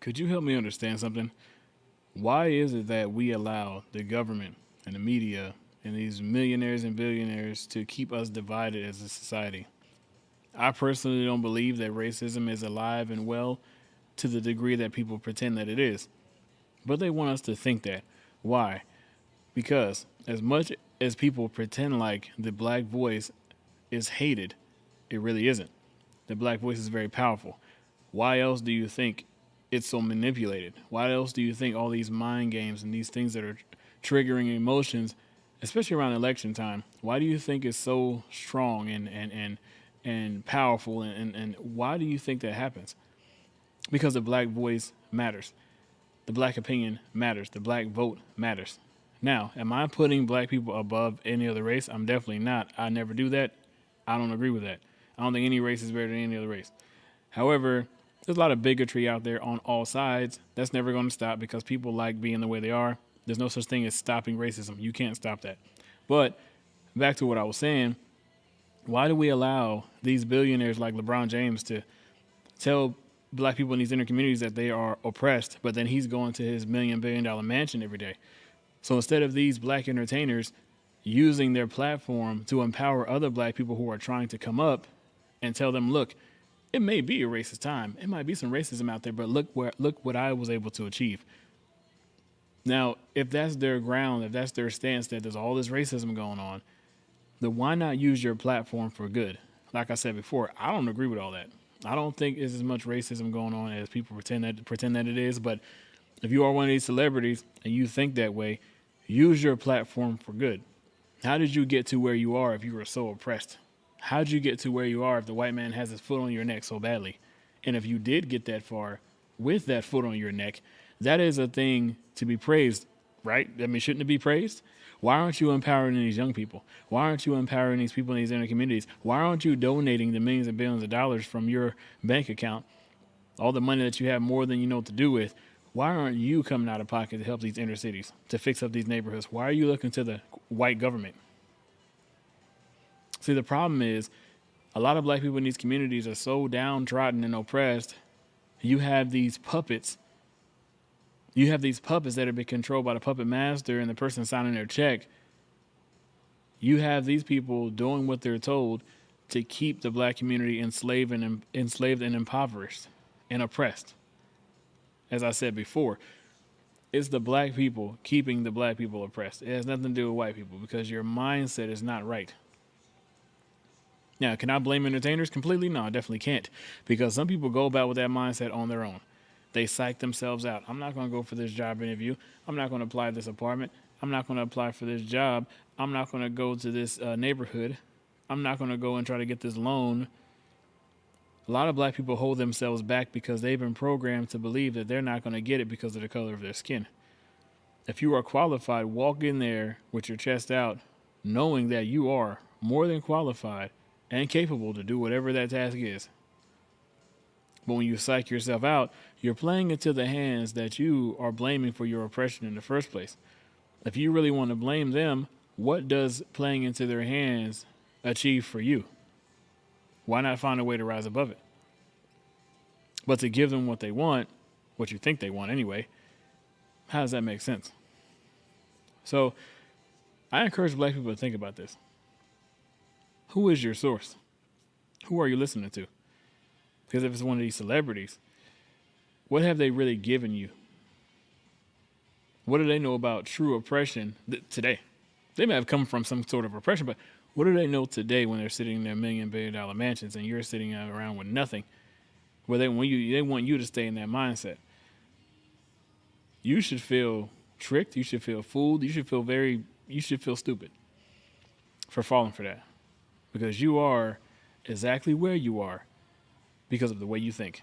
Could you help me understand something? Why is it that we allow the government and the media and these millionaires and billionaires to keep us divided as a society? I personally don't believe that racism is alive and well to the degree that people pretend that it is. But they want us to think that. Why? Because as much as people pretend like the black voice is hated, it really isn't. The black voice is very powerful. Why else do you think it's so manipulated? Why else do you think all these mind games and these things that are triggering emotions, especially around election time, why do you think it's so strong and powerful and why do you think that happens? Because the black voice matters. The black opinion matters. The black vote matters. Now, am I putting black people above any other race? I'm definitely not. I never do that. I don't agree with that. I don't think any race is better than any other race. However, there's a lot of bigotry out there on all sides. That's never going to stop because people like being the way they are. There's no such thing as stopping racism. You can't stop that. But back to what I was saying, why do we allow these billionaires like LeBron James to tell black people in these inner communities that they are oppressed, but then he's going to his $1 billion mansion every day? So instead of these black entertainers using their platform to empower other black people who are trying to come up and tell them, look, it may be a racist time. It might be some racism out there, but look what I was able to achieve. Now, if that's their ground, if that's their stance that there's all this racism going on, then why not use your platform for good? Like I said before, I don't agree with all that. I don't think there's as much racism going on as people pretend that it is. But if you are one of these celebrities and you think that way, use your platform for good. How did you get to where you are if you were so oppressed? How did you get to where you are if the white man has his foot on your neck so badly? And if you did get that far with that foot on your neck, that is a thing to be praised, right? I mean, shouldn't it be praised? Why aren't you empowering these young people? Why aren't you empowering these people in these inner communities? Why aren't you donating the millions and billions of dollars from your bank account, all the money that you have more than you know what to do with? Why aren't you coming out of pocket to help these inner cities, to fix up these neighborhoods? Why are you looking to the white government? See, the problem is a lot of black people in these communities are so downtrodden and oppressed. You have these puppets. You have these puppets that have been controlled by the puppet master and the person signing their check. You have these people doing what they're told to keep the black community enslaved and impoverished and oppressed. As I said before, it's the black people keeping the black people oppressed. It has nothing to do with white people because your mindset is not right. Now, can I blame entertainers completely? No, I definitely can't. Because some people go about with that mindset on their own. They psych themselves out. I'm not going to go for this job interview. I'm not going to apply to this apartment. I'm not going to apply for this job. I'm not going to go to this neighborhood. I'm not going to go and try to get this loan. A lot of black people hold themselves back because they've been programmed to believe that they're not going to get it because of the color of their skin. If you are qualified, walk in there with your chest out, knowing that you are more than qualified and capable to do whatever that task is. But when you psych yourself out, you're playing into the hands that you are blaming for your oppression in the first place. If you really want to blame them, what does playing into their hands achieve for you? Why not find a way to rise above it? But to give them what they want, what you think they want anyway, how does that make sense? So I encourage black people to think about this. Who is your source? Who are you listening to? Because if it's one of these celebrities, what have they really given you? What do they know about true oppression today? They may have come from some sort of oppression, but what do they know today when they're sitting in their $1 billion mansions and you're sitting around with nothing? Where they want you to stay in that mindset. You should feel tricked. You should feel fooled. You should feel stupid for falling for that. Because you are exactly where you are because of the way you think.